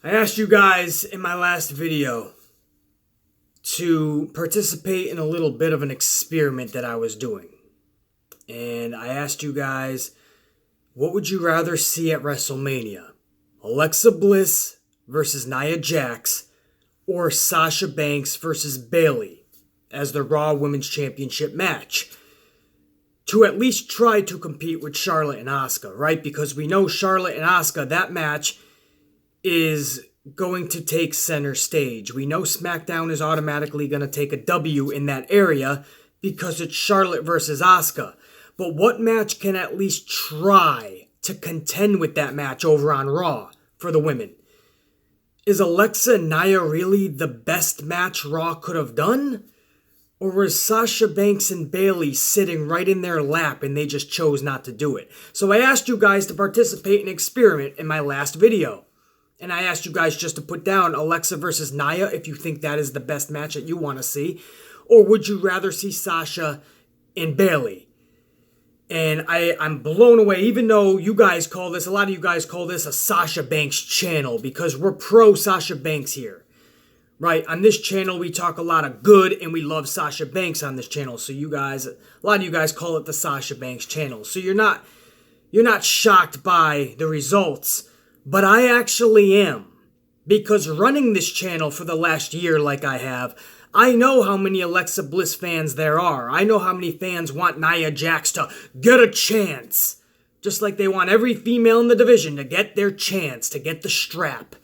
I asked you guys in my last video to participate in a little bit of an experiment that I was doing. And I asked you guys, what would you rather see at WrestleMania? Alexa Bliss versus Nia Jax, or Sasha Banks versus Bayley as the Raw Women's Championship match? To at least try to compete with Charlotte and Asuka, right? Because we know Charlotte and Asuka, that match is going to take center stage. We know SmackDown is automatically going to take a W in that area because it's Charlotte versus Asuka. But what match can at least try to contend with that match over on Raw for the women? Is Alexa and Nia really the best match Raw could have done? Or was Sasha Banks and Bayley sitting right in their lap and they just chose not to do it? So I asked you guys to participate in an experiment in my last video. And I asked you guys just to put down Alexa versus Nia if you think that is the best match that you want to see. Or would you rather see Sasha and Bayley? And I'm blown away, even though you guys call this, a lot of you guys call this a Sasha Banks channel because we're pro Sasha Banks here. Right, on this channel, we talk a lot of good, and we love Sasha Banks on this channel. So you guys, a lot of you guys call it the Sasha Banks channel. So you're not shocked by the results, but I actually am. Because running this channel for the last year like I have, I know how many Alexa Bliss fans there are. I know how many fans want Nia Jax to get a chance. Just like they want every female in the division to get their chance, to get the strap.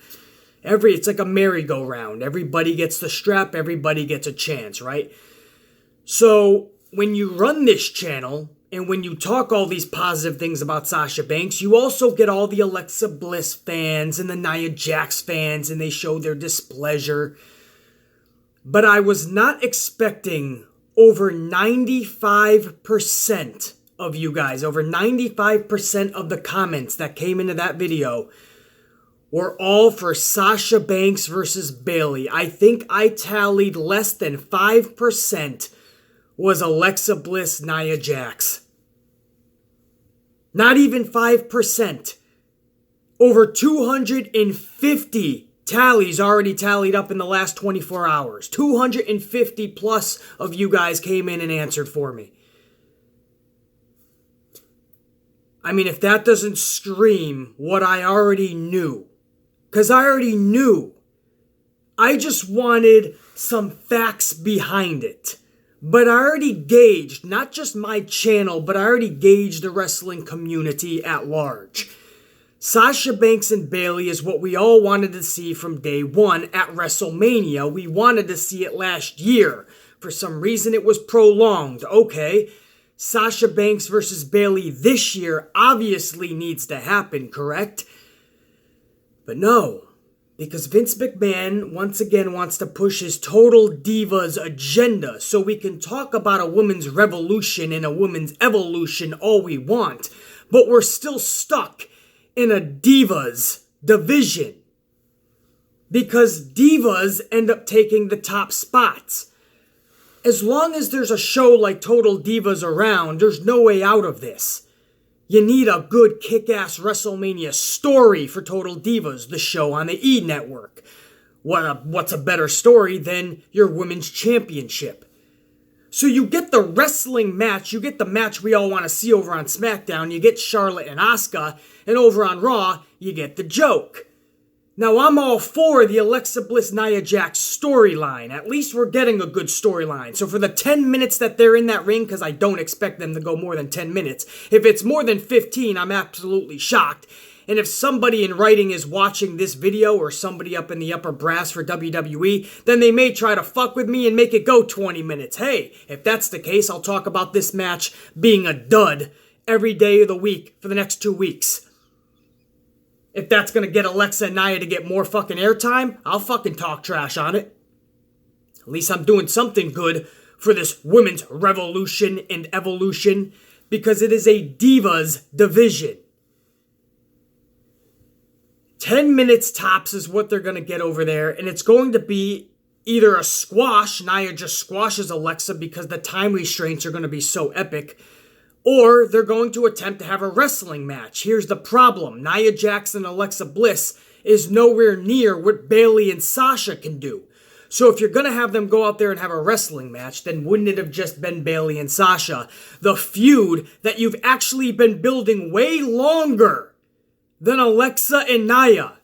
It's like a merry-go-round. Everybody gets the strap, everybody gets a chance, right? So, when you run this channel, and when you talk all these positive things about Sasha Banks, you also get all the Alexa Bliss fans and the Nia Jax fans, and they show their displeasure. But I was not expecting over 95% of you guys, over 95% of the comments that came into that video were all for Sasha Banks versus Bayley. I think I tallied less than 5% was Alexa Bliss, Nia Jax. Not even 5%. Over 250 tallies already tallied up in the last 24 hours. 250 plus of you guys came in and answered for me. I mean, if that doesn't scream what I already knew. Because I already knew. I just wanted some facts behind it. But I already gauged, not just my channel, but I already gauged the wrestling community at large. Sasha Banks and Bayley is what we all wanted to see from day one at WrestleMania. We wanted to see it last year. For some reason it was prolonged. Okay, Sasha Banks versus Bayley this year obviously needs to happen, correct? But no, because Vince McMahon once again wants to push his Total Divas agenda so we can talk about a woman's revolution and a woman's evolution all we want, but we're still stuck in a Divas division because Divas end up taking the top spots. As long as there's a show like Total Divas around, there's no way out of this. You need a good kick-ass WrestleMania story for Total Divas, the show on the E! Network. What's a better story than your women's championship? So you get the wrestling match, you get the match we all want to see over on SmackDown, you get Charlotte and Asuka, and over on Raw, you get the joke. Now, I'm all for the Alexa Bliss Nia Jax storyline. At least we're getting a good storyline. So for the 10 minutes that they're in that ring, because I don't expect them to go more than 10 minutes, if it's more than 15, I'm absolutely shocked. And if somebody in writing is watching this video or somebody up in the upper brass for WWE, then they may try to fuck with me and make it go 20 minutes. Hey, if that's the case, I'll talk about this match being a dud every day of the week for the next 2 weeks. If that's going to get Alexa and Nia to get more fucking airtime, I'll fucking talk trash on it. At least I'm doing something good for this women's revolution and evolution because it is a Divas division. 10 minutes tops is what they're going to get over there, and it's going to be either a squash, Nia just squashes Alexa because the time restraints are going to be so epic, or they're going to attempt to have a wrestling match. Here's the problem. Nia Jax and Alexa Bliss is nowhere near what Bayley and Sasha can do. So if you're going to have them go out there and have a wrestling match, then wouldn't it have just been Bayley and Sasha? The feud that you've actually been building way longer than Alexa and Nia.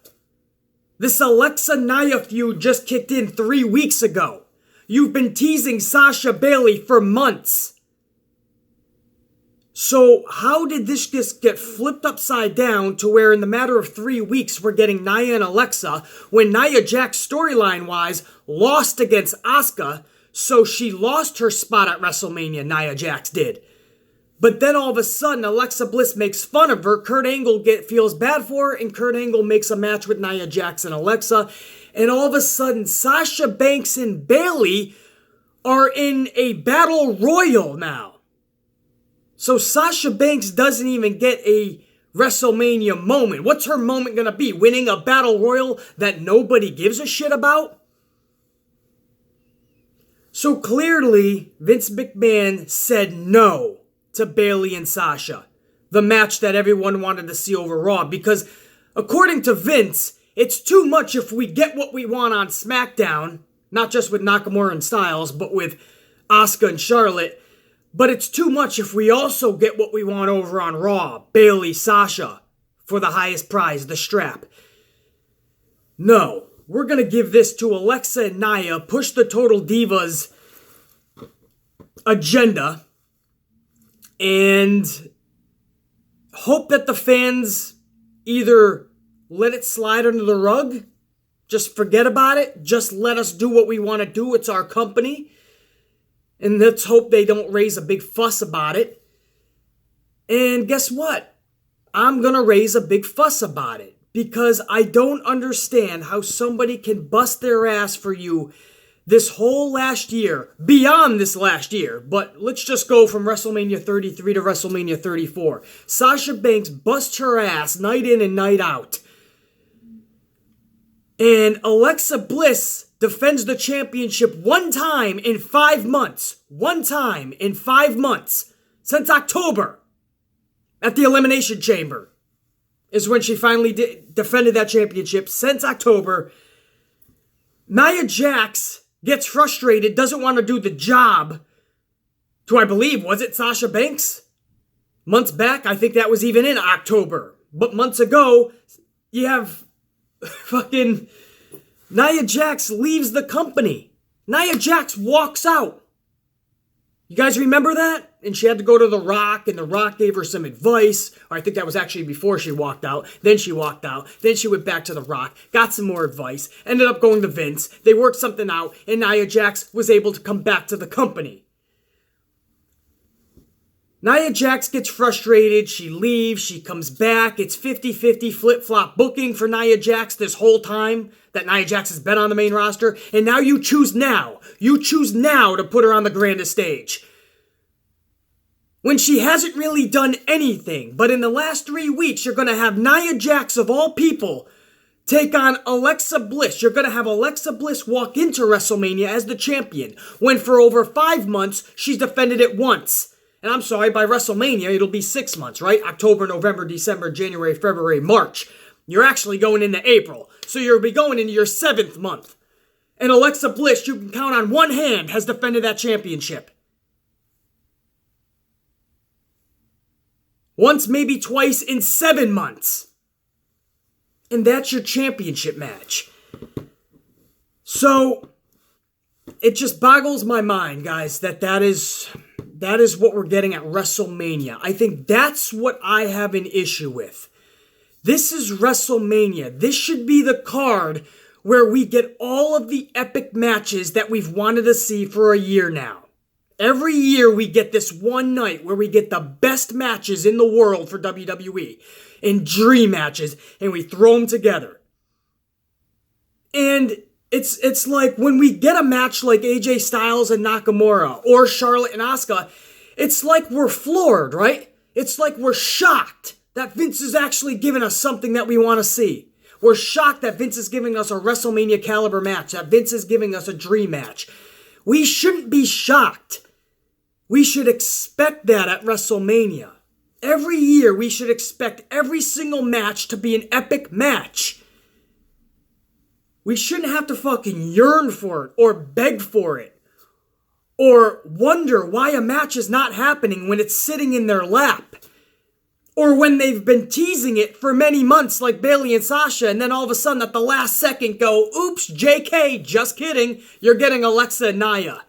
This Alexa-Nia feud just kicked in 3 weeks ago. You've been teasing Sasha Bayley for months. So how did this just get flipped upside down to where in the matter of 3 weeks we're getting Nia and Alexa when Nia Jax storyline-wise lost against Asuka, so she lost her spot at WrestleMania, Nia Jax did. But then all of a sudden Alexa Bliss makes fun of her, Kurt Angle feels bad for her, and Kurt Angle makes a match with Nia Jax and Alexa, and all of a sudden Sasha Banks and Bayley are in a battle royal now. So Sasha Banks doesn't even get a WrestleMania moment. What's her moment going to be? Winning a battle royal that nobody gives a shit about? So clearly, Vince McMahon said no to Bayley and Sasha. The match that everyone wanted to see over Raw. Because according to Vince, it's too much if we get what we want on SmackDown. Not just with Nakamura and Styles, but with Asuka and Charlotte. But it's too much if we also get what we want over on Raw. Bayley, Sasha, for the highest prize, the strap. No, we're going to give this to Alexa and Nia, push the Total Divas agenda, and hope that the fans either let it slide under the rug, just forget about it, just let us do what we want to do, it's our company. And let's hope they don't raise a big fuss about it. And guess what? I'm going to raise a big fuss about it. Because I don't understand how somebody can bust their ass for you this whole last year. Beyond this last year. But let's just go from WrestleMania 33 to WrestleMania 34. Sasha Banks busts her ass night in and night out. And Alexa Bliss defends the championship one time in 5 months. One time in 5 months. Since October. At the Elimination Chamber. Is when she finally defended that championship. Since October. Nia Jax gets frustrated. Doesn't want to do the job. To, I believe, was it Sasha Banks? Months back. I think that was even in October. But months ago, you have fucking Nia Jax leaves the company. Nia Jax walks out. You guys remember that? And she had to go to The Rock, and The Rock gave her some advice. Or I think that was actually before she walked out. Then she walked out. Then she went back to The Rock, got some more advice, ended up going to Vince. They worked something out, and Nia Jax was able to come back to the company. Nia Jax gets frustrated, she leaves, she comes back. It's 50-50 flip-flop booking for Nia Jax this whole time that Nia Jax has been on the main roster. And now you choose now. You choose now to put her on the grandest stage. When she hasn't really done anything. But in the last 3 weeks, you're going to have Nia Jax, of all people, take on Alexa Bliss. You're going to have Alexa Bliss walk into WrestleMania as the champion. When for over 5 months, she's defended it once. And I'm sorry, by WrestleMania, it'll be 6 months, right? October, November, December, January, February, March. You're actually going into April. So you'll be going into your 7th month. And Alexa Bliss, you can count on one hand, has defended that championship. Once, maybe twice in 7 months. And that's your championship match. So, it just boggles my mind, guys, that is what we're getting at WrestleMania. I think that's what I have an issue with. This is WrestleMania. This should be the card where we get all of the epic matches that we've wanted to see for a year now. Every year we get this one night where we get the best matches in the world for WWE. In dream matches. And we throw them together. And it's like when we get a match like AJ Styles and Nakamura or Charlotte and Asuka, it's like we're floored, right? It's like we're shocked that Vince is actually giving us something that we want to see. We're shocked that Vince is giving us a WrestleMania caliber match, that Vince is giving us a dream match. We shouldn't be shocked. We should expect that at WrestleMania. Every year we should expect every single match to be an epic match. we shouldn't have to fucking yearn for it or beg for it or wonder why a match is not happening when it's sitting in their lap. Or when they've been teasing it for many months like Bayley and Sasha, and then all of a sudden at the last second go, oops, JK, just kidding, you're getting Alexa and Nia.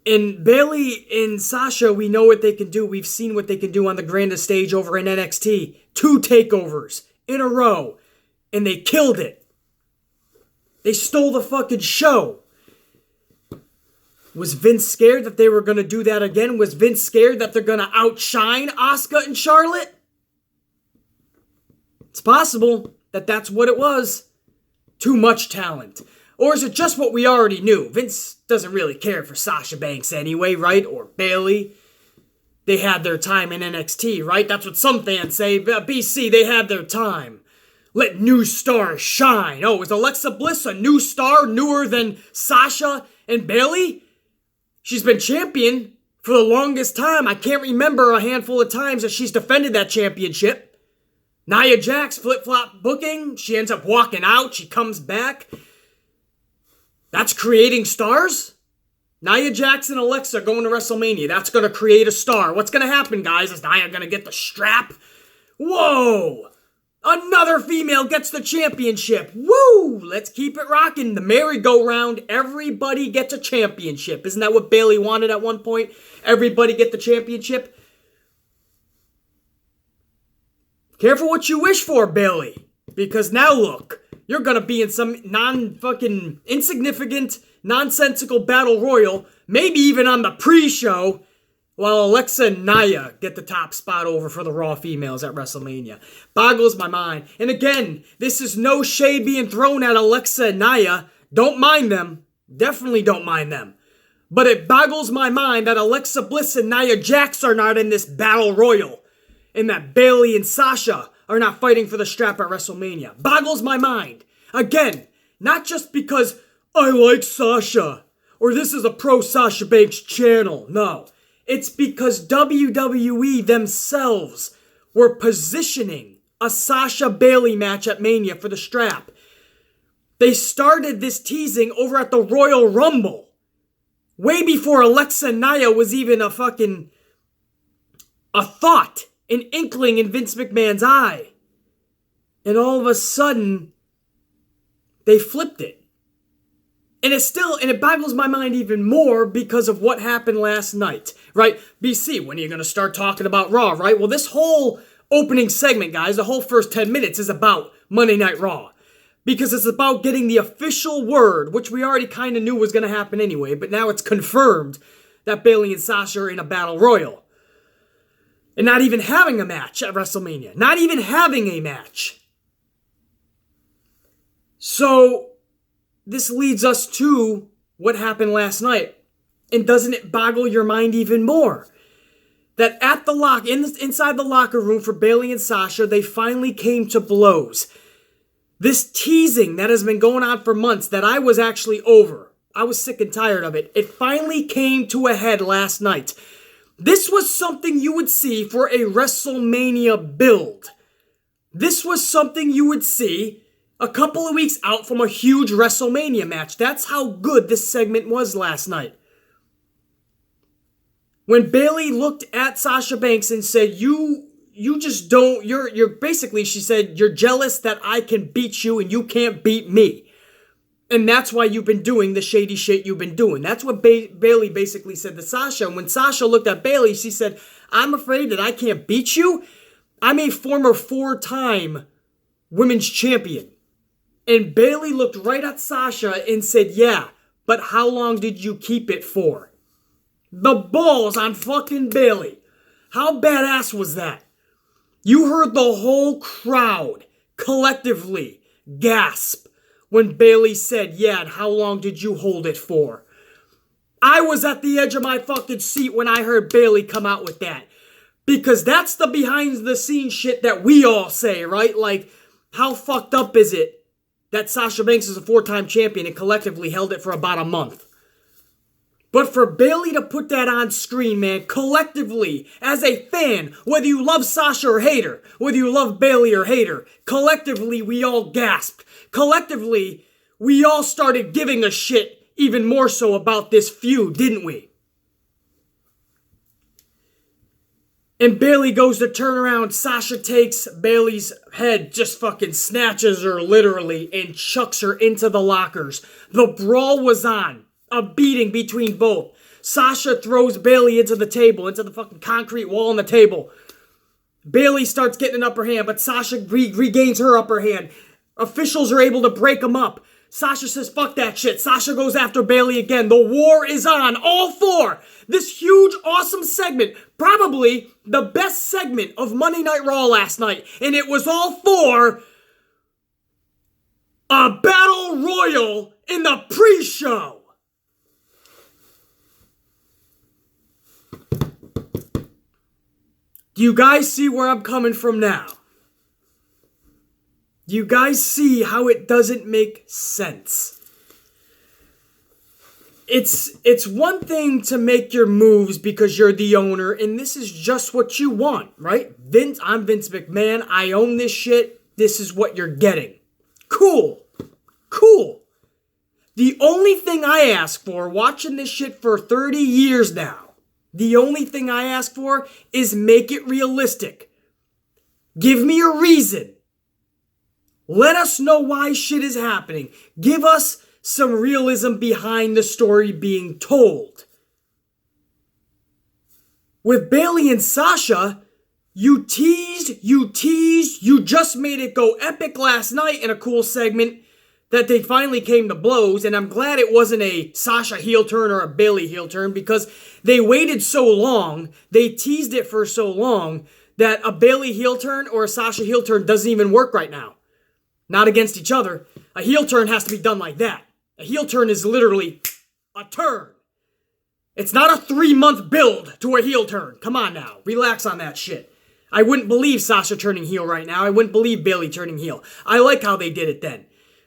In Bayley and Sasha, we know what they can do. We've seen what they can do on the grandest stage over in NXT. 2 takeovers in a row, and they killed it. They stole the fucking show. Was Vince scared that they were going to do that again? Was Vince scared that they're going to outshine Asuka and Charlotte? It's possible that that's what it was. Too much talent. Or is it just what we already knew? Vince doesn't really care for Sasha Banks anyway, right? Or Bayley. They had their time in NXT, right? That's what some fans say. BC, they had their time. Let new stars shine. Oh, is Alexa Bliss a new star, newer than Sasha and Bayley? She's been champion for the longest time. I can't remember a handful of times that she's defended that championship. Nia Jax, flip-flop booking. She ends up walking out. She comes back. That's creating stars? Nia Jax and Alexa going to WrestleMania. That's going to create a star. What's going to happen, guys? Is Nia going to get the strap? Whoa! Another female gets the championship. Woo! Let's keep it rocking. The merry-go-round. Everybody gets a championship. Isn't that what Bayley wanted at one point? Everybody get the championship? Careful what you wish for, Bayley. Because now look, you're going to be in some non-fucking insignificant, nonsensical battle royal. Maybe even on the pre-show. While Alexa and Nia get the top spot over for the Raw females at WrestleMania. Boggles my mind. And again, this is no shade being thrown at Alexa and Nia. Don't mind them. Definitely don't mind them. But it boggles my mind that Alexa Bliss and Nia Jax are not in this battle royal. And that Bayley and Sasha are not fighting for the strap at WrestleMania. Boggles my mind. Again, not just because I like Sasha. Or this is a pro Sasha Banks channel. No. It's because WWE themselves were positioning a Sasha Bayley match at Mania for the strap. They started this teasing over at the Royal Rumble. Way before Alexa and Nia was even a thought, an inkling in Vince McMahon's eye. And all of a sudden, they flipped it. And it boggles my mind even more because of what happened last night, right? BC, when are you going to start talking about Raw, right? Well, this whole opening segment, guys, the whole first 10 minutes is about Monday Night Raw. Because it's about getting the official word, which we already kind of knew was going to happen anyway, but now it's confirmed that Bayley and Sasha are in a battle royal. And not even having a match at WrestleMania. Not even having a match. So this leads us to what happened last night. And doesn't it boggle your mind even more? That at the inside the locker room for Bayley and Sasha, they finally came to blows. This teasing that has been going on for months that I was actually over. I was sick and tired of it. It finally came to a head last night. This was something you would see for a WrestleMania build. This was something you would see a couple of weeks out from a huge WrestleMania match. That's how good this segment was last night. When Bayley looked at Sasha Banks and said, you just don't, you're basically, she said, you're jealous that I can beat you and you can't beat me. And that's why you've been doing the shady shit you've been doing. That's what Bayley basically said to Sasha. And when Sasha looked at Bayley, she said, I'm afraid that I can't beat you. I'm a former 4-time women's champion. And Bayley looked right at Sasha and said, yeah, but how long did you keep it for? The balls on fucking Bayley. How badass was that? You heard the whole crowd collectively gasp when Bayley said, yeah, and how long did you hold it for? I was at the edge of my fucking seat when I heard Bayley come out with that. Because that's the behind the scenes shit that we all say, right? Like, how fucked up is it that Sasha Banks is a 4-time champion and collectively held it for about a month? But for Bayley to put that on screen, man, collectively, as a fan, whether you love Sasha or hate her, whether you love Bayley or hate her, collectively, we all gasped. Collectively, we all started giving a shit even more so about this feud, didn't we? And Bayley goes to turn around. Sasha takes Bayley's head, just fucking snatches her literally, and chucks her into the lockers. The brawl was on. A beating between both. Sasha throws Bayley into the table, into the fucking concrete wall on the table. Bayley starts getting an upper hand, but Sasha regains her upper hand. Officials are able to break them up. Sasha says, fuck that shit. Sasha goes after Bayley again. The war is on. All four. This huge, awesome segment. Probably the best segment of Monday Night Raw last night. And it was all for a battle royal in the pre-show. Do you guys see where I'm coming from now? Do you guys see how it doesn't make sense? It's one thing to make your moves because you're the owner and this is just what you want, right? I'm Vince McMahon. I own this shit. This is what you're getting. Cool. The only thing I ask for, watching this shit for 30 years now, the only thing I ask for is make it realistic. Give me a reason. Let us know why shit is happening. Give us some realism behind the story being told. With Bayley and Sasha, you teased, you just made it go epic last night in a cool segment that they finally came to blows, and I'm glad it wasn't a Sasha heel turn or a Bayley heel turn because they waited so long, they teased it for so long that a Bayley heel turn or a Sasha heel turn doesn't even work right now. Not against each other. A heel turn has to be done like that. A heel turn is literally a turn. It's not a 3-month build to a heel turn. Come on now. Relax on that shit. I wouldn't believe Sasha turning heel right now. I wouldn't believe Bayley turning heel. I like how they did it then.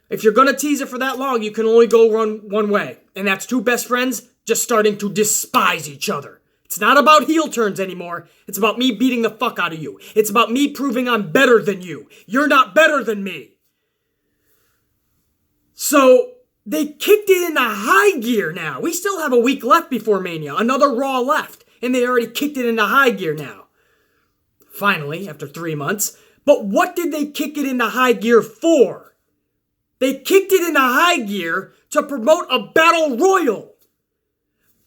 If you're going to tease it for that long, you can only go one way. And that's two best friends just starting to despise each other. It's not about heel turns anymore. It's about me beating the fuck out of you. It's about me proving I'm better than you. You're not better than me. So they kicked it into high gear now. We still have a week left before Mania. Another Raw left. And they already kicked it into high gear now. Finally, after 3 months. But what did they kick it into high gear for? They kicked it into high gear to promote a battle royal.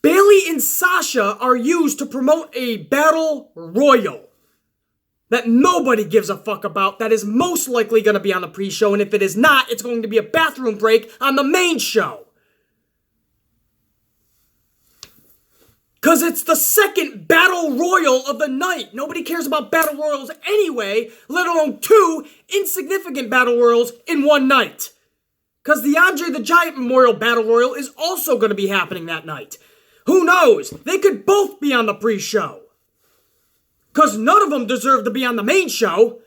Bayley and Sasha are used to promote a battle royal that nobody gives a fuck about, that is most likely going to be on the pre-show, and if it is not, it's going to be a bathroom break on the main show. Because it's the second battle royal of the night. Nobody cares about battle royals anyway, let alone 2 insignificant battle royals in one night. Because the Andre the Giant Memorial Battle Royal is also going to be happening that night. Who knows? They could both be on the pre-show. Because none of them deserve to be on the main show.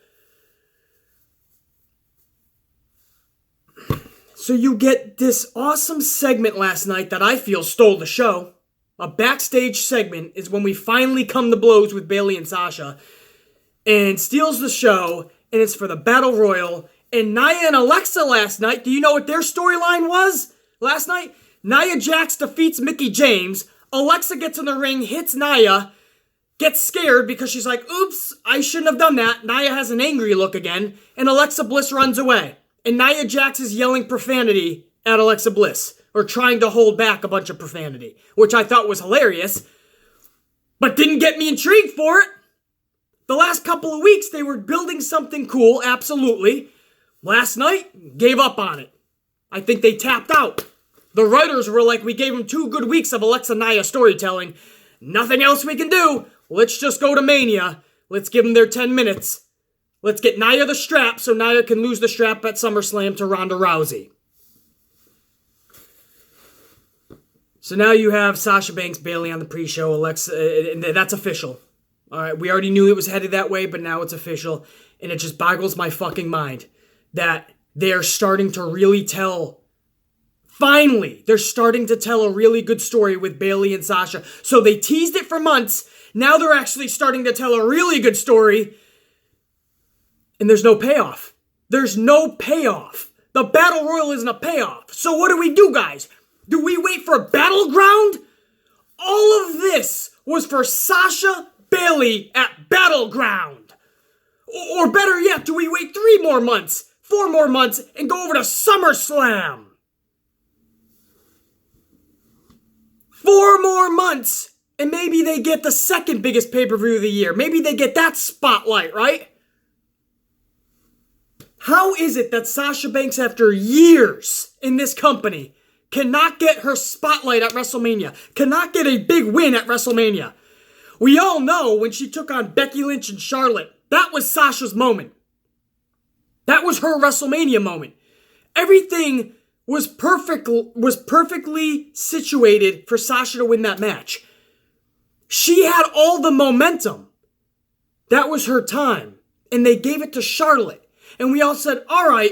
So you get this awesome segment last night that I feel stole the show. A backstage segment is when we finally come to blows with Bayley and Sasha. And steals the show. And it's for the Battle Royal. And Nia and Alexa last night, do you know what their storyline was last night? Nia Jax defeats Mickie James. Alexa gets in the ring, hits Nia, gets scared because she's like, oops, I shouldn't have done that. Nia has an angry look again, and Alexa Bliss runs away. And Nia Jax is yelling profanity at Alexa Bliss, or trying to hold back a bunch of profanity, which I thought was hilarious, but didn't get me intrigued for it. The last couple of weeks, they were building something cool, absolutely. Last night, gave up on it. I think they tapped out. The writers were like, we gave them 2 good weeks of Alexa Nia storytelling. Nothing else we can do. Let's just go to Mania. Let's give them their 10 minutes. Let's get Nia the strap so Nia can lose the strap at SummerSlam to Ronda Rousey. So now you have Sasha Banks, Bayley on the pre-show, Alexa, and that's official. All right, we already knew it was headed that way, but now it's official. And it just boggles my fucking mind that they're starting to really tell Finally, they're starting to tell a really good story with Bayley and Sasha. So they teased it for months. Now they're actually starting to tell a really good story. And there's no payoff. There's no payoff. The Battle Royal isn't a payoff. So what do, guys? Do we wait for a Battleground? All of this was for Sasha Bayley at Battleground. Or better yet, do we wait 3 more months, 4 more months, and go over to SummerSlam? 4 more months, and maybe they get the second biggest pay-per-view of the year. Maybe they get that spotlight, right? How is it that Sasha Banks, after years in this company, cannot get her spotlight at WrestleMania, cannot get a big win at WrestleMania? We all know when she took on Becky Lynch and Charlotte, that was Sasha's moment. That was her WrestleMania moment. Everything was perfectly situated for Sasha to win that match. She had all the momentum. That was her time. And they gave it to Charlotte. And we all said, all right,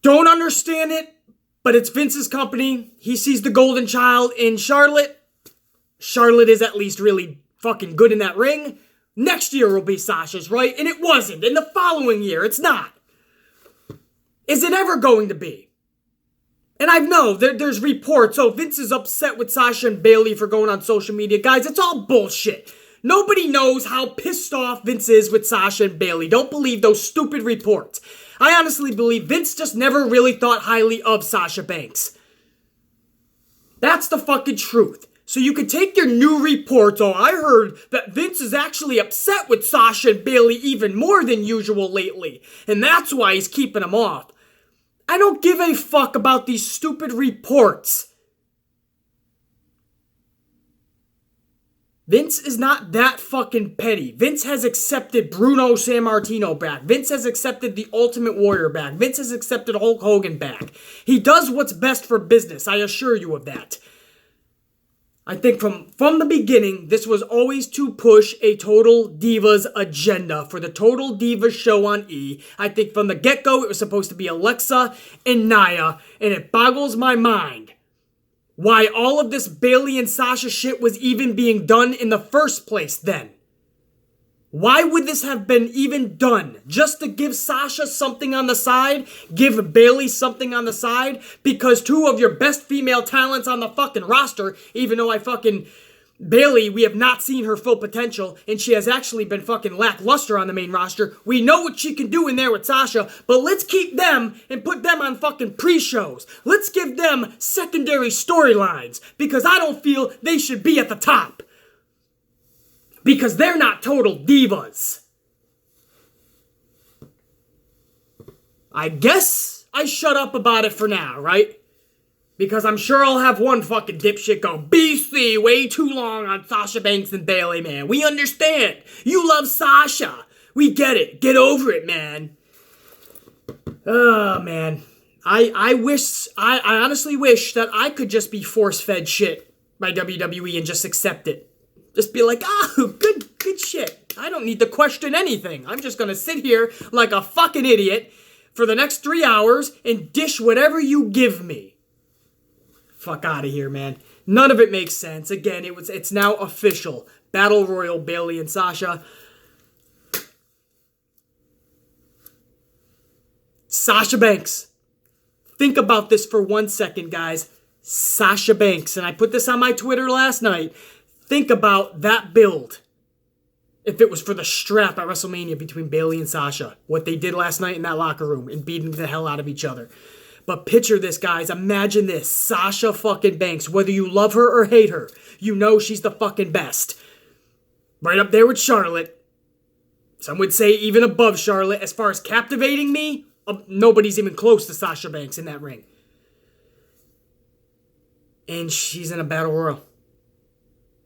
don't understand it, but it's Vince's company. He sees the golden child in Charlotte. Charlotte is at least really fucking good in that ring. Next year will be Sasha's, right? And it wasn't. And the following year, it's not. Is it ever going to be? And I know there's reports, oh, Vince is upset with Sasha and Bayley for going on social media. Guys, it's all bullshit. Nobody knows how pissed off Vince is with Sasha and Bayley. Don't believe those stupid reports. I honestly believe Vince just never really thought highly of Sasha Banks. That's the fucking truth. So you can take your new reports, oh, I heard that Vince is actually upset with Sasha and Bayley even more than usual lately, and that's why he's keeping them off. I don't give a fuck about these stupid reports. Vince is not that fucking petty. Vince has accepted Bruno Sammartino back. Vince has accepted the Ultimate Warrior back. Vince has accepted Hulk Hogan back. He does what's best for business, I assure you of that. I think from the beginning, this was always to push a Total Divas agenda for the Total Divas show on E. I think from the get-go, it was supposed to be Alexa and Nia, and it boggles my mind why all of this Bayley and Sasha shit was even being done in the first place then. Why would this have been even done? Just to give Sasha something on the side? Give Bayley something on the side? Because 2 of your best female talents on the fucking roster, even though Bayley, we have not seen her full potential, and she has actually been fucking lackluster on the main roster. We know what she can do in there with Sasha, but let's keep them and put them on fucking pre-shows. Let's give them secondary storylines, because I don't feel they should be at the top. Because they're not Total Divas. I guess I shut up about it for now, right? Because I'm sure I'll have one fucking dipshit go, BC, way too long on Sasha Banks and Bayley, man. We understand. You love Sasha. We get it. Get over it, man. Oh, man. I honestly wish that I could just be force-fed shit by WWE and just accept it. Just be like, oh, good shit. I don't need to question anything. I'm just gonna sit here like a fucking idiot for the next 3 hours and dish whatever you give me. Fuck out of here, man. None of it makes sense. Again, it's now official. Battle Royal, Bayley and Sasha. Sasha Banks. Think about this for 1 second, guys. Sasha Banks. And I put this on my Twitter last night. Think about that build. If it was for the strap at WrestleMania between Bayley and Sasha. What they did last night in that locker room and beating the hell out of each other. But picture this, guys. Imagine this. Sasha fucking Banks. Whether you love her or hate her, you know she's the fucking best. Right up there with Charlotte. Some would say even above Charlotte. As far as captivating me, nobody's even close to Sasha Banks in that ring. And she's in a battle royal.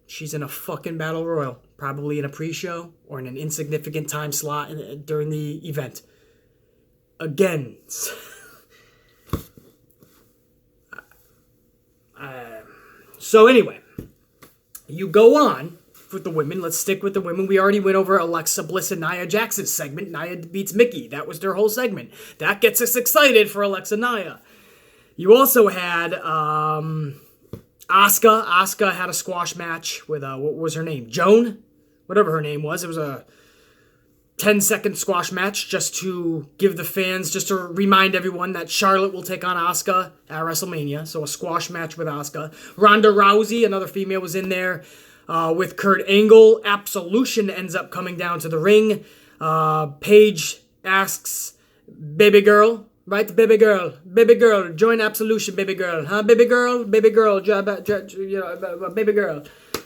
She's in a fucking battle royal. Probably in a pre-show or in an insignificant time slot during the event. Again. So anyway, you go on with the women. Let's stick with the women. We already went over Alexa Bliss and Nia Jax's segment. Nia beats Mickey. That was their whole segment. That gets us excited for Alexa Nia. You also had Asuka. Asuka had a squash match with, what was her name? Joan? Whatever her name was. It was a 10-second squash match just to give the fans, just to remind everyone that Charlotte will take on Asuka at WrestleMania. So a squash match with Asuka. Ronda Rousey, another female, was in there with Kurt Angle. Absolution ends up coming down to the ring. Paige asks, baby girl, right? Baby girl, join Absolution, baby girl. Huh, baby girl, baby girl, baby girl.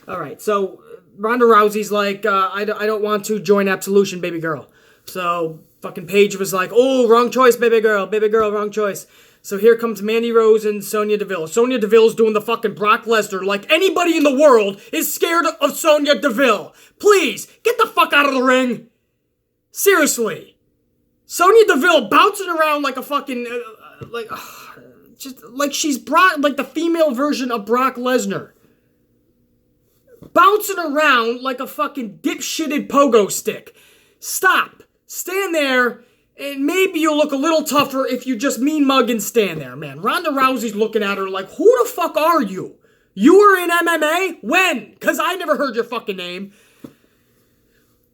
All right, so Ronda Rousey's like, I don't want to join Absolution, baby girl. So fucking Paige was like, oh, wrong choice, baby girl, wrong choice. So here comes Mandy Rose and Sonya Deville. Sonya Deville's doing the fucking Brock Lesnar like anybody in the world is scared of Sonya Deville. Please, get the fuck out of the ring. Seriously. Sonya Deville bouncing around like a fucking, just like she's Brock, like the female version of Brock Lesnar. Bouncing around like a fucking dipshitted pogo stick. Stop. Stand there, and maybe you'll look a little tougher if you just mean mug and stand there, man. Ronda Rousey's looking at her like, who the fuck are you? You were in MMA? When? Because I never heard your fucking name.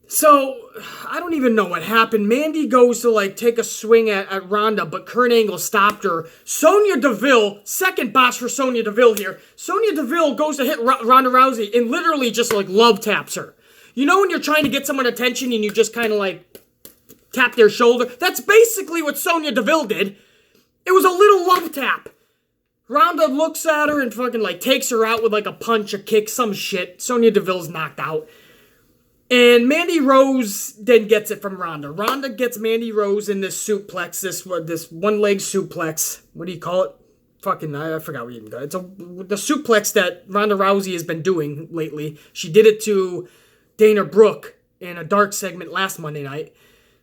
So, I don't even know what happened. Mandy goes to, like, take a swing at Ronda, but Kurt Angle stopped her. Sonya Deville, second boss for Sonya Deville here. Sonya Deville goes to hit Ronda Rousey and literally just, like, love taps her. You know when you're trying to get someone attention and you just kind of, like, tap their shoulder? That's basically what Sonya Deville did. It was a little love tap. Ronda looks at her and fucking, like, takes her out with, like, a punch, a kick, some shit. Sonya Deville's knocked out. And Mandy Rose then gets it from Ronda. Ronda gets Mandy Rose in this suplex, this one-leg suplex. What do you call it? Fucking, I forgot what you call it. It's the suplex that Ronda Rousey has been doing lately. She did it to Dana Brooke in a dark segment last Monday night.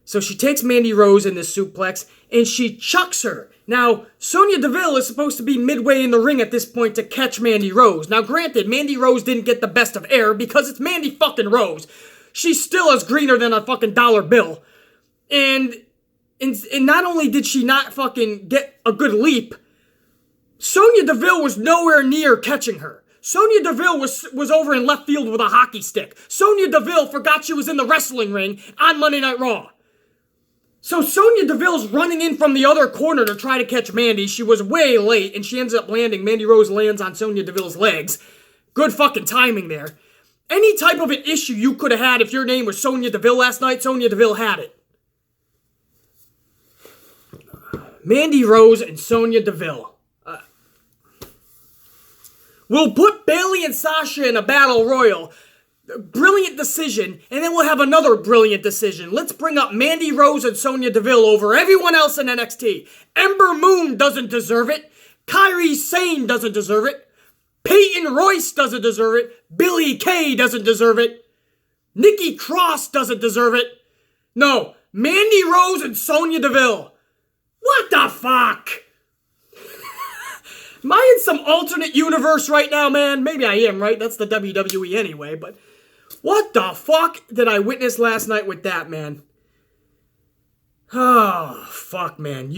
So she takes Mandy Rose in this suplex, and she chucks her. Now, Sonya Deville is supposed to be midway in the ring at this point to catch Mandy Rose. Now, granted, Mandy Rose didn't get the best of air because it's Mandy fucking Rose. She's still as greener than a fucking dollar bill. And not only did she not fucking get a good leap, Sonya Deville was nowhere near catching her. Sonya Deville was over in left field with a hockey stick. Sonya Deville forgot she was in the wrestling ring on Monday Night Raw. So Sonya Deville's running in from the other corner to try to catch Mandy. She was way late, and she ends up landing. Mandy Rose lands on Sonya Deville's legs. Good fucking timing there. Any type of an issue you could have had if your name was Sonya Deville last night, Sonya Deville had it. Mandy Rose and Sonya Deville. We'll put Bayley and Sasha in a battle royal. Brilliant decision, and then we'll have another brilliant decision. Let's bring up Mandy Rose and Sonya Deville over everyone else in NXT. Ember Moon doesn't deserve it. Kairi Sane doesn't deserve it. Peyton Royce doesn't deserve it. Billie Kay doesn't deserve it. Nikki Cross doesn't deserve it. No, Mandy Rose and Sonya Deville. What the fuck? Am I in some alternate universe right now, man? Maybe I am, right? That's the WWE anyway, but what the fuck did I witness last night with that, man? Oh, fuck, man.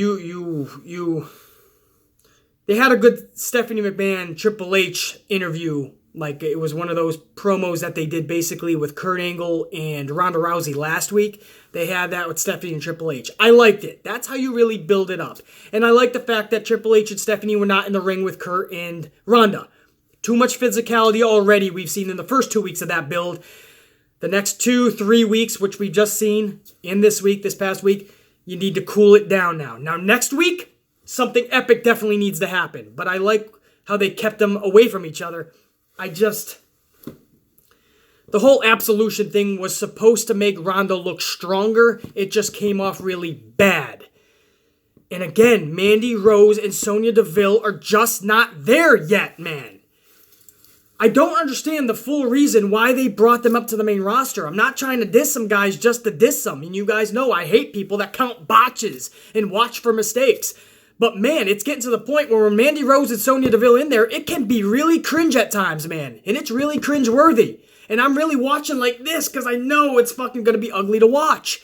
They had a good Stephanie McMahon Triple H interview. Like, it was one of those promos that they did basically with Kurt Angle and Ronda Rousey last week. They had that with Stephanie and Triple H. I liked it. That's how you really build it up. And I like the fact that Triple H and Stephanie were not in the ring with Kurt and Ronda. Too much physicality already we've seen in the first 2 weeks of that build. The next 2-3 weeks, which we've just seen in this past week, you need to cool it down now. Now, next week, something epic definitely needs to happen. But I like how they kept them away from each other. The whole Absolution thing was supposed to make Ronda look stronger. It just came off really bad. And again, Mandy Rose and Sonya Deville are just not there yet, man. I don't understand the full reason why they brought them up to the main roster. I'm not trying to diss some guys just to diss them. And you guys know I hate people that count botches and watch for mistakes. But man, it's getting to the point where when Mandy Rose and Sonya Deville in there, it can be really cringe at times, man. And it's really cringe-worthy. And I'm really watching like this because I know it's fucking going to be ugly to watch.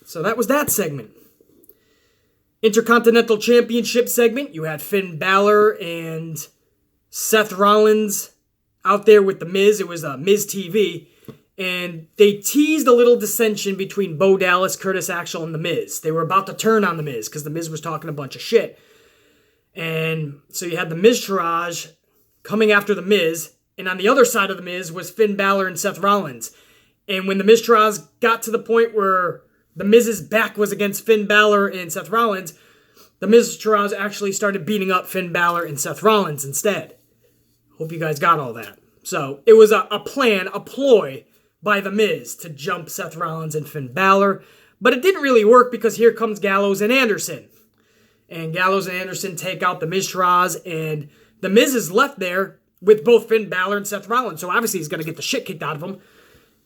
So that was that segment. Intercontinental Championship segment, you had Finn Balor and Seth Rollins out there with The Miz. It was Miz TV. And they teased a little dissension between Bo Dallas, Curtis Axel, and The Miz. They were about to turn on The Miz because The Miz was talking a bunch of shit. And so you had the Miztourage coming after The Miz. And on the other side of The Miz was Finn Balor and Seth Rollins. And when the Miztourage got to the point where The Miz's back was against Finn Balor and Seth Rollins, the Miztourage actually started beating up Finn Balor and Seth Rollins instead. Hope you guys got all that. So it was a plan, a ploy by The Miz to jump Seth Rollins and Finn Balor. But it didn't really work because here comes Gallows and Anderson. And Gallows and Anderson take out the Miztourage, and The Miz is left there with both Finn Balor and Seth Rollins. So obviously he's going to get the shit kicked out of him.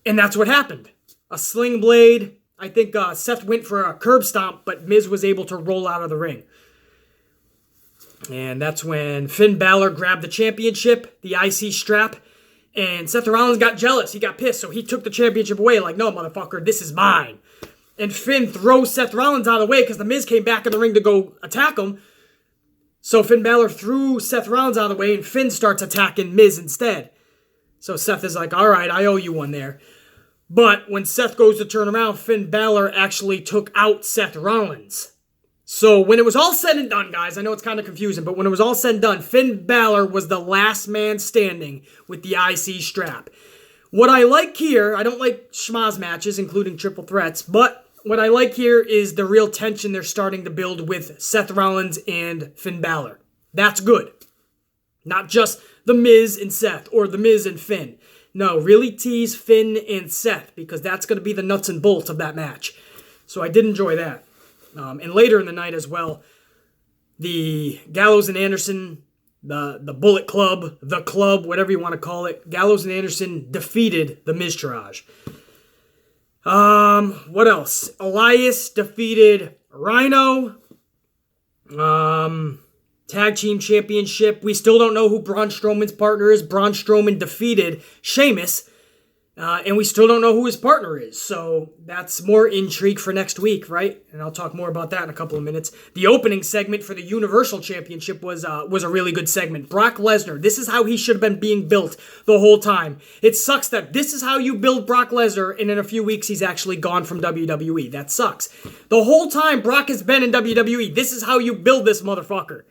And that's what happened. A sling blade. I think Seth went for a curb stomp, but Miz was able to roll out of the ring. And that's when Finn Balor grabbed the championship, the IC strap, and Seth Rollins got jealous. He got pissed, so he took the championship away like, no, motherfucker, this is mine. And Finn throws Seth Rollins out of the way because the Miz came back in the ring to go attack him. So Finn Balor threw Seth Rollins out of the way, and Finn starts attacking Miz instead. So Seth is like, all right, I owe you one there. But when Seth goes to turn around, Finn Balor actually took out Seth Rollins. So when it was all said and done, guys, I know it's kind of confusing, but when it was all said and done, Finn Balor was the last man standing with the IC strap. What I like here, I don't like schmaz matches, including triple threats, but what I like here is the real tension they're starting to build with Seth Rollins and Finn Balor. That's good. Not just The Miz and Seth or The Miz and Finn. No, really tease Finn and Seth because that's going to be the nuts and bolts of that match. So I did enjoy that. And later in the night as well, the Gallows and Anderson, the Bullet Club, the Club, whatever you want to call it, Gallows and Anderson defeated the Miztourage. What else? Elias defeated Rhino. Tag Team Championship. We still don't know who Braun Strowman's partner is. Braun Strowman defeated Sheamus. And we still don't know who his partner is. So that's more intrigue for next week, right? And I'll talk more about that in a couple of minutes. The opening segment for the Universal Championship was a really good segment. Brock Lesnar, this is how he should have been being built the whole time. It sucks that this is how you build Brock Lesnar, and in a few weeks he's actually gone from WWE. That sucks. The whole time Brock has been in WWE, this is how you build this motherfucker.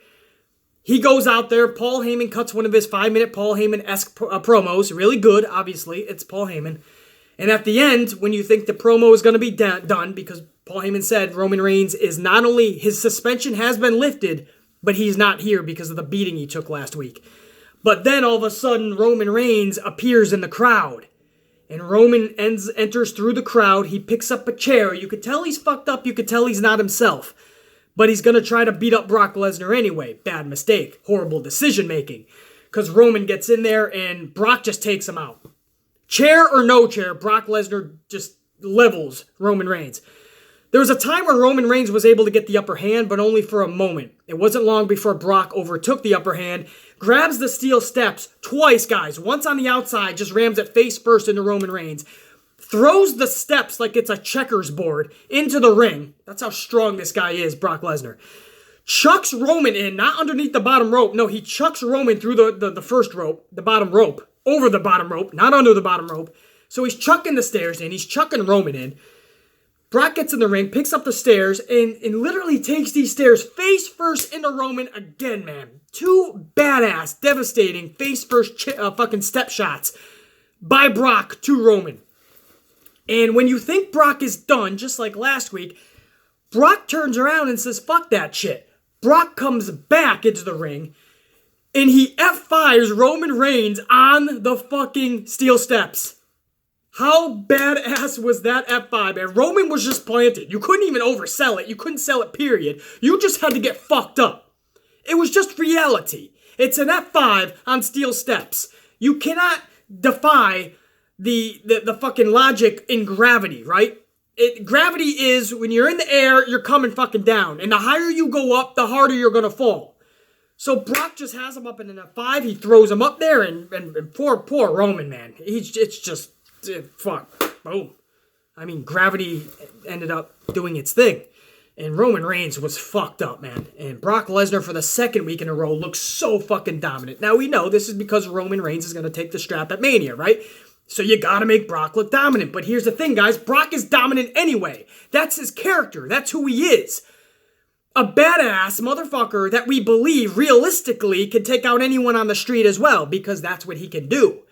He goes out there, Paul Heyman cuts one of his 5-minute Paul Heyman-esque promos. Really good, obviously. It's Paul Heyman. And at the end, when you think the promo is going to be done, because Paul Heyman said Roman Reigns is not only, his suspension has been lifted, but he's not here because of the beating he took last week. But then all of a sudden, Roman Reigns appears in the crowd. And Roman enters through the crowd. He picks up a chair. You could tell he's fucked up. You could tell he's not himself. But he's going to try to beat up Brock Lesnar anyway. Bad mistake. Horrible decision making. Because Roman gets in there and Brock just takes him out. Chair or no chair, Brock Lesnar just levels Roman Reigns. There was a time where Roman Reigns was able to get the upper hand, but only for a moment. It wasn't long before Brock overtook the upper hand, grabs the steel steps twice, guys. Once on the outside, just rams it face first into Roman Reigns. Throws the steps like it's a checkers board into the ring. That's how strong this guy is, Brock Lesnar. Chucks Roman in, not underneath the bottom rope. No, he chucks Roman through the first rope, the bottom rope, over the bottom rope, not under the bottom rope. So he's chucking the stairs in. He's chucking Roman in. Brock gets in the ring, picks up the stairs, and literally takes these stairs face first into Roman again, man. Two badass, devastating face first fucking step shots by Brock to Roman. And when you think Brock is done, just like last week, Brock turns around and says, fuck that shit. Brock comes back into the ring, and he F5s Roman Reigns on the fucking steel steps. How badass was that F5, man? Roman was just planted. You couldn't even oversell it. You couldn't sell it, period. You just had to get fucked up. It was just reality. It's an F5 on steel steps. You cannot defy the fucking logic in gravity, right? Gravity is when you're in the air, you're coming fucking down. And the higher you go up, the harder you're going to fall. So Brock just has him up in an F5. He throws him up there, and poor Roman, man. It's just, fuck. Boom. I mean, gravity ended up doing its thing. And Roman Reigns was fucked up, man. And Brock Lesnar for the second week in a row looks so fucking dominant. Now we know this is because Roman Reigns is going to take the strap at Mania, right? So you got to make Brock look dominant. But here's the thing, guys. Brock is dominant anyway. That's his character. That's who he is. A badass motherfucker that we believe realistically can take out anyone on the street as well, because that's what he can do.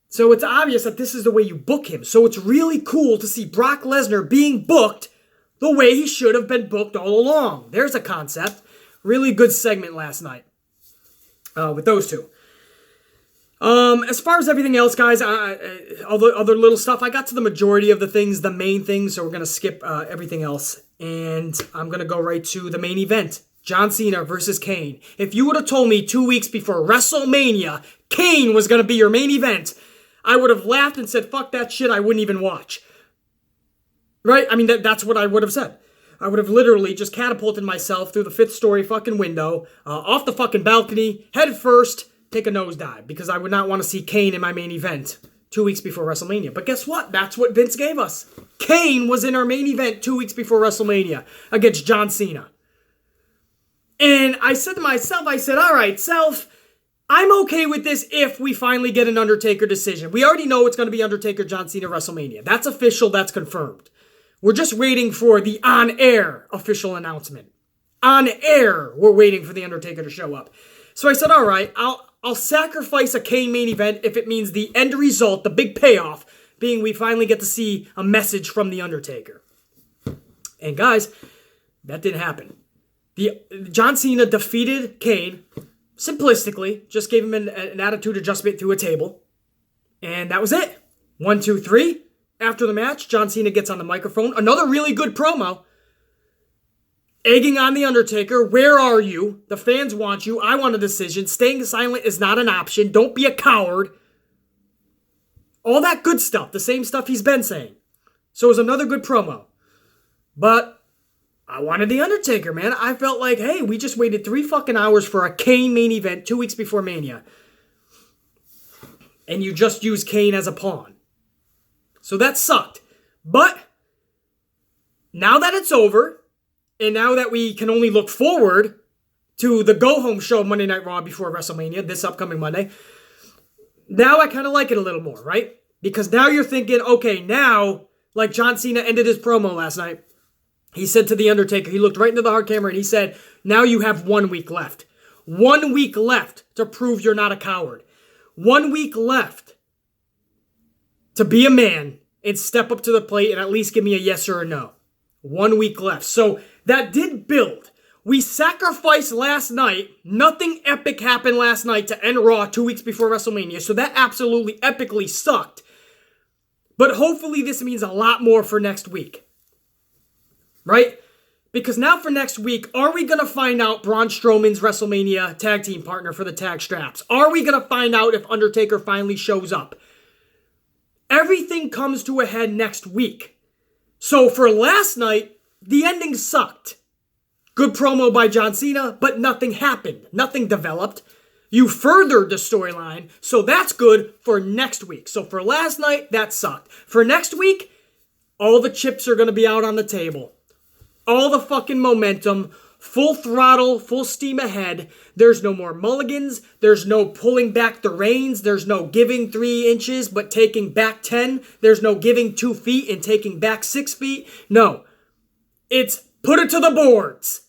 So it's obvious that this is the way you book him. So it's really cool to see Brock Lesnar being booked the way he should have been booked all along. There's a concept. Really good segment last night with those two. As far as everything else, guys, all the other little stuff, I got to the majority of the things, the main things, so we're going to skip everything else. And I'm going to go right to the main event. John Cena versus Kane. If you would have told me 2 weeks before WrestleMania, Kane was going to be your main event, I would have laughed and said, fuck that shit, I wouldn't even watch. Right? I mean, that's what I would have said. I would have literally just catapulted myself through the 5th story fucking window, off the fucking balcony, head first, take a nosedive, because I would not want to see Kane in my main event 2 weeks before WrestleMania. But guess what? That's what Vince gave us. Kane was in our main event 2 weeks before WrestleMania against John Cena. And I said to myself, all right, self, I'm okay with this if we finally get an Undertaker decision. We already know it's going to be Undertaker, John Cena, WrestleMania. That's official. That's confirmed. We're just waiting for the on-air official announcement. On air, we're waiting for the Undertaker to show up. So I said, all right, I'll sacrifice a Kane main event if it means the end result, the big payoff, being we finally get to see a message from the Undertaker. And guys, that didn't happen. John Cena defeated Kane simplistically, just gave him an attitude adjustment through a table. And that was it. 1, 2, 3. After the match, John Cena gets on the microphone. Another really good promo. Egging on the Undertaker. Where are you? The fans want you. I want a decision. Staying silent is not an option. Don't be a coward. All that good stuff. The same stuff he's been saying. So it was another good promo. But I wanted the Undertaker, man. I felt like, hey, we just waited 3 fucking hours for a Kane main event 2 weeks before Mania. And you just used Kane as a pawn. So that sucked. But now that it's over, and now that we can only look forward to the go-home show Monday Night Raw before WrestleMania, this upcoming Monday, now I kind of like it a little more, right? Because now you're thinking, okay, now, like John Cena ended his promo last night, he said to The Undertaker, he looked right into the hard camera and he said, now you have 1 week left. 1 week left to prove you're not a coward. 1 week left to be a man and step up to the plate and at least give me a yes or a no. 1 week left. So that did build. We sacrificed last night. Nothing epic happened last night to end Raw 2 weeks before WrestleMania. So that absolutely epically sucked. But hopefully this means a lot more for next week. Right? Because now for next week, are we going to find out Braun Strowman's WrestleMania tag team partner for the tag straps? Are we going to find out if Undertaker finally shows up? Everything comes to a head next week. So for last night, the ending sucked. Good promo by John Cena, but nothing happened. Nothing developed. You furthered the storyline, so that's good for next week. So for last night, that sucked. For next week, all the chips are going to be out on the table. All the fucking momentum, full throttle, full steam ahead. There's no more mulligans. There's no pulling back the reins. There's no giving 3 inches but taking back 10. There's no giving 2 feet and taking back 6 feet. No. It's put it to the boards.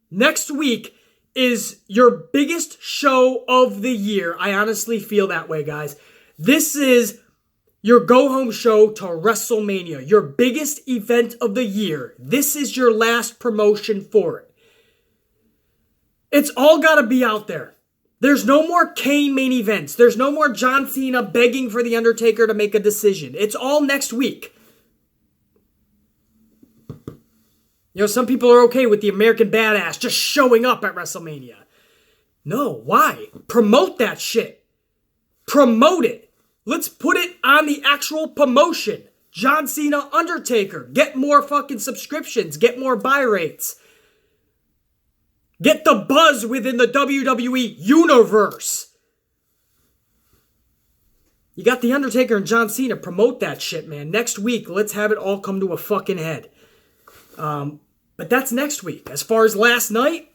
Next week is your biggest show of the year. I honestly feel that way, guys. This is your go-home show to WrestleMania, your biggest event of the year. This is your last promotion for it. It's all got to be out there. There's no more Kane main events. There's no more John Cena begging for The Undertaker to make a decision. It's all next week. You know, some people are okay with the American Badass just showing up at WrestleMania. No, why? Promote that shit. Promote it. Let's put it on the actual promotion. John Cena, Undertaker. Get more fucking subscriptions. Get more buy rates. Get the buzz within the WWE universe. You got The Undertaker and John Cena. Promote that shit, man. Next week, let's have it all come to a fucking head. But But that's next week. As far as last night,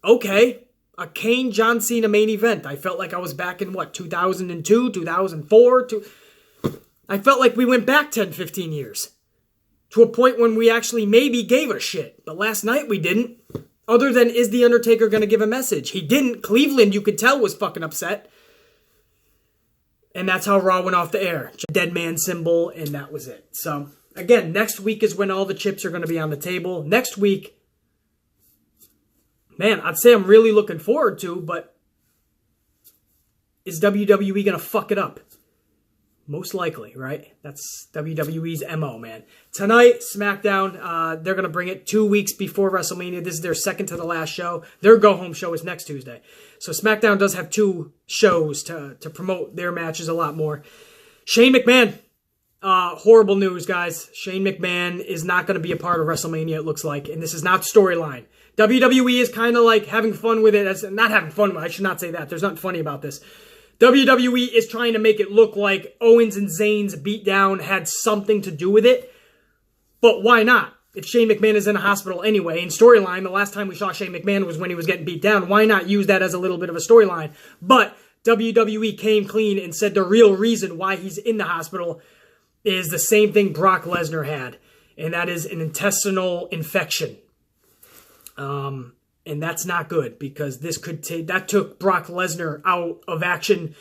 okay. A Kane John Cena main event. I felt like I was back in, 2002, 2004? I felt like we went back 10, 15 years. To a point when we actually maybe gave a shit. But last night we didn't. Other than, is The Undertaker going to give a message? He didn't. Cleveland, you could tell, was fucking upset. And that's how Raw went off the air. Dead man symbol, and that was it. So, again, next week is when all the chips are going to be on the table. Next week, man, I'd say I'm really looking forward to, but is WWE going to fuck it up? Most likely, right? That's WWE's MO, man. Tonight, SmackDown, they're going to bring it 2 weeks before WrestleMania. This is their second to the last show. Their go-home show is next Tuesday. So SmackDown does have 2 shows to promote their matches a lot more. Shane McMahon, horrible news, guys. Shane McMahon is not going to be a part of WrestleMania, it looks like, and this is not storyline. WWE is kind of like having fun with it. Not having fun with it. I should not say that. There's nothing funny about this. WWE is trying to make it look like Owens and Zayn's beatdown had something to do with it. But why not? If Shane McMahon is in a hospital anyway, in storyline, the last time we saw Shane McMahon was when he was getting beat down. Why not use that as a little bit of a storyline? But WWE came clean and said the real reason why he's in the hospital is the same thing Brock Lesnar had. And that is an intestinal infection. And that's not good because this could that took Brock Lesnar out of action.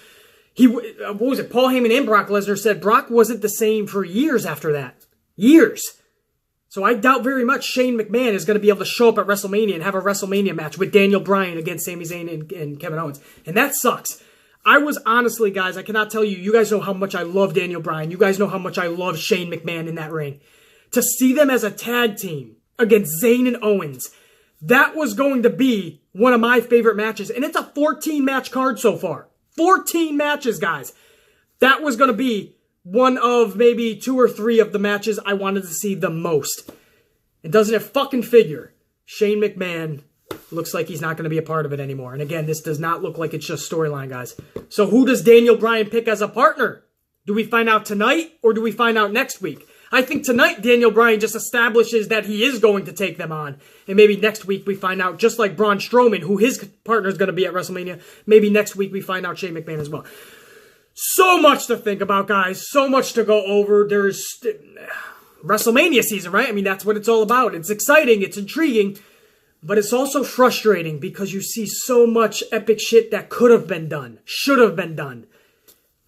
What was it? Paul Heyman and Brock Lesnar said Brock wasn't the same for years after that. Years. So I doubt very much Shane McMahon is going to be able to show up at WrestleMania and have a WrestleMania match with Daniel Bryan against Sami Zayn and Kevin Owens. And that sucks. I was honestly, guys, I cannot tell you. You guys know how much I love Daniel Bryan. You guys know how much I love Shane McMahon in that ring. To see them as a tag team against Zayn and Owens, that was going to be one of my favorite matches. And it's a 14-match card so far. 14 matches, guys. That was going to be one of maybe 2 or 3 of the matches I wanted to see the most. And doesn't it fucking figure? Shane McMahon looks like he's not going to be a part of it anymore. And again, this does not look like it's just storyline, guys. So who does Daniel Bryan pick as a partner? Do we find out tonight or do we find out next week? I think tonight Daniel Bryan just establishes that he is going to take them on. And maybe next week we find out, just like Braun Strowman, who his partner is going to be at WrestleMania, maybe next week we find out Shane McMahon as well. So much to think about, guys. So much to go over. There's WrestleMania season, right? I mean, that's what it's all about. It's exciting. It's intriguing. But it's also frustrating because you see so much epic shit that could have been done, should have been done.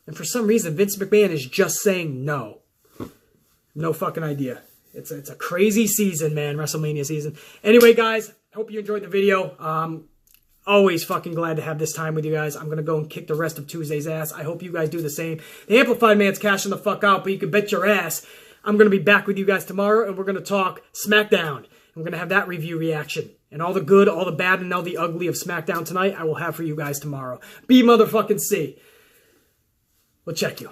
And for some reason, Vince McMahon is just saying no. No fucking idea. It's a crazy season, man. WrestleMania season. Anyway, guys, hope you enjoyed the video. Always fucking glad to have this time with you guys. I'm going to go and kick the rest of Tuesday's ass. I hope you guys do the same. The Amplified Man's cashing the fuck out, but you can bet your ass I'm going to be back with you guys tomorrow, and we're going to talk SmackDown. And we're going to have that review reaction. And all the good, all the bad, and all the ugly of SmackDown tonight, I will have for you guys tomorrow. B motherfucking C. We'll check you.